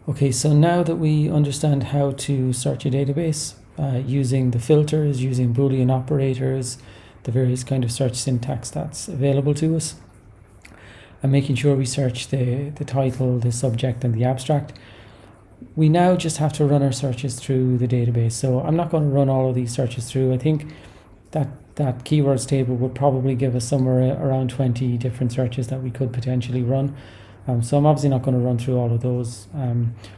Okay, so now that we understand how to search a database using the filters, using Boolean operators, the various kind of search syntax that's available to us, and making sure we search the title, the subject, and the abstract, we now just have to run our searches through the database. So I'm not going to run all of these searches through. I think that keywords table would probably give us somewhere around 20 different searches that we could potentially run. So I'm obviously not going to run through all of those,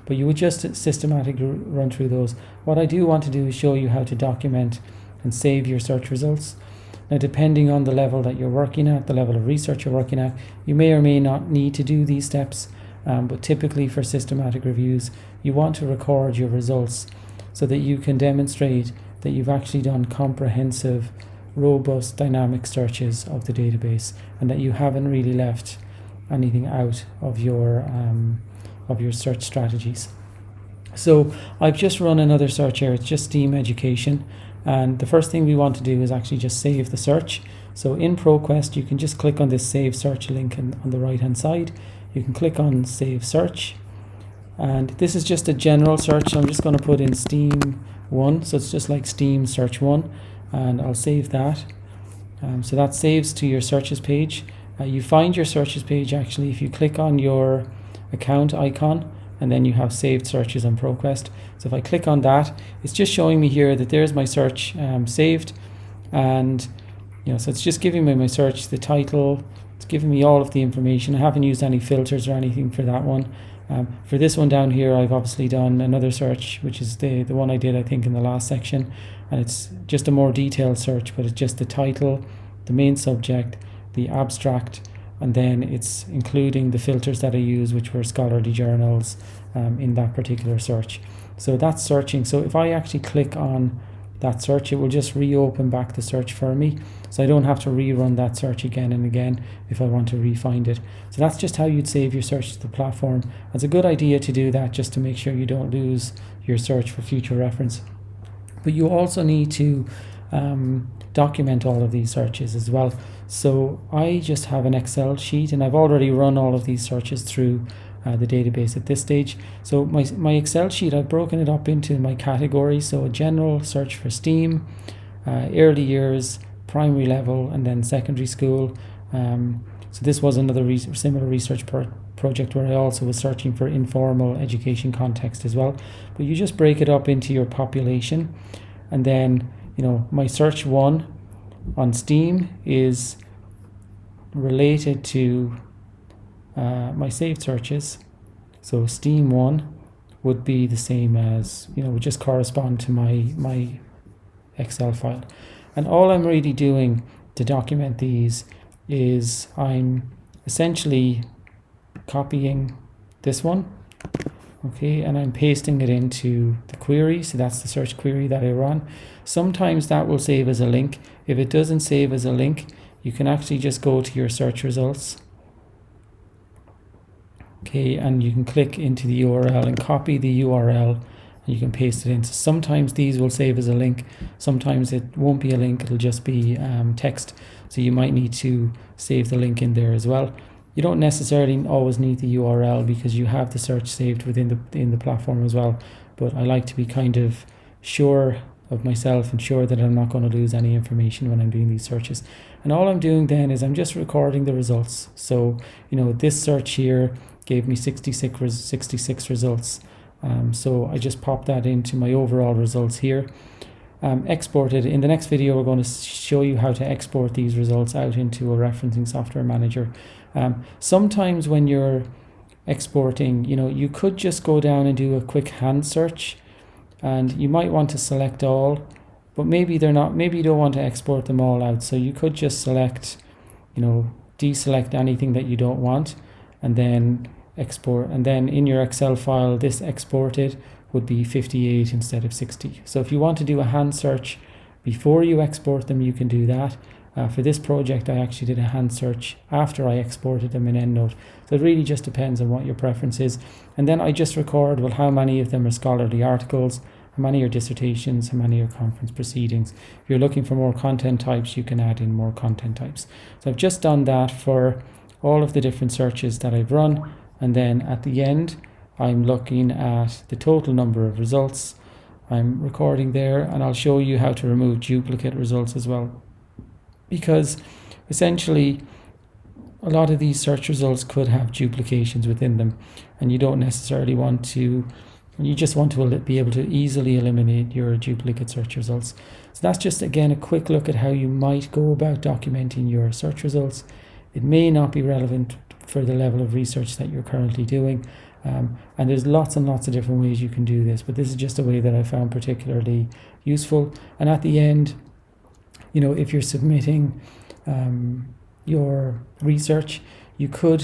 but you would just systematically run through those. What I do want to do is show you how to document and save your search results. Now, depending on the level that you're working at, the level of research you're working at, you may or may not need to do these steps, but typically for systematic reviews, you want to record your results so that you can demonstrate that you've actually done comprehensive, robust, dynamic searches of the database, and that you haven't really left anything out of your search strategies. So I've just run another search here. It's just STEAM education, and the first thing we want to do is actually just save the search. So in Proquest, you can just click on this save search link on the right hand side. You can click on save search, and this is just a general search. So I'm just going to put in STEAM 1, so it's just like STEAM search 1, and I'll save that. So that saves to your searches page. You find your searches page actually if you click on your account icon, and then you have saved searches on Proquest. So if I click on that, it's just showing me here that there's my search saved, and so it's just giving me my search, the title, it's giving me all of the information. I haven't used any filters or anything for that one. For this one down here, I've obviously done another search, which is the one I did, I think, in the last section, and it's just a more detailed search, but it's just the title, the main subject, the abstract, and then it's including the filters that I use, which were scholarly journals in that particular search. So that's searching. So if I actually click on that search, it will just reopen back the search for me, so I don't have to rerun that search again and again if I want to re-find it. So that's just how you'd save your search to the platform. It's a good idea to do that just to make sure you don't lose your search for future reference. But you also need to document all of these searches as well. So I just have an Excel sheet, and I've already run all of these searches through the database at this stage. So my Excel sheet, I've broken it up into my categories. So a general search for STEAM, early years, primary level, and then secondary school. So this was another similar research project where I also was searching for informal education context as well. But you just break it up into your population, and then my search 1 on STEAM is related to my saved searches. So STEAM 1 would be the same as, would just correspond to my Excel file. And all I'm really doing to document these is I'm essentially copying this one, okay, and I'm pasting it into the query. So that's the search query that I run. Sometimes that will save as a link. If it doesn't save as a link, you can actually just go to your search results, okay, and you can click into the URL and copy the URL, and you can paste it in. So sometimes these will save as a link, sometimes it won't be a link, it'll just be text, so you might need to save the link in there as well. You don't necessarily always need the URL because you have the search saved within the platform as well, but I like to be kind of sure of myself and sure that I'm not going to lose any information when I'm doing these searches. And all I'm doing then is I'm just recording the results. So this search here gave me 66 results, so I just pop that into my overall results here. Exported. In the next video, we're going to show you how to export these results out into a referencing software manager. Sometimes when you're exporting, you could just go down and do a quick hand search, and you might want to select all, but maybe you don't want to export them all out. So you could just select, deselect anything that you don't want, and then export. And then in your Excel file, this exported would be 58 instead of 60. So if you want to do a hand search before you export them, you can do that. For this project, I actually did a hand search after I exported them in EndNote. So it really just depends on what your preference is. And then I just record, well, how many of them are scholarly articles, how many are dissertations, how many are conference proceedings. If you're looking for more content types, you can add in more content types. So I've just done that for all of the different searches that I've run. And then at the end, I'm looking at the total number of results. I'm recording there, and I'll show you how to remove duplicate results as well. Because essentially, a lot of these search results could have duplications within them, and you don't necessarily want to, you just want to be able to easily eliminate your duplicate search results. So that's just, again, a quick look at how you might go about documenting your search results. It may not be relevant for the level of research that you're currently doing, and there's lots and lots of different ways you can do this, but this is just a way that I found particularly useful. And at the end, if you're submitting your research, you could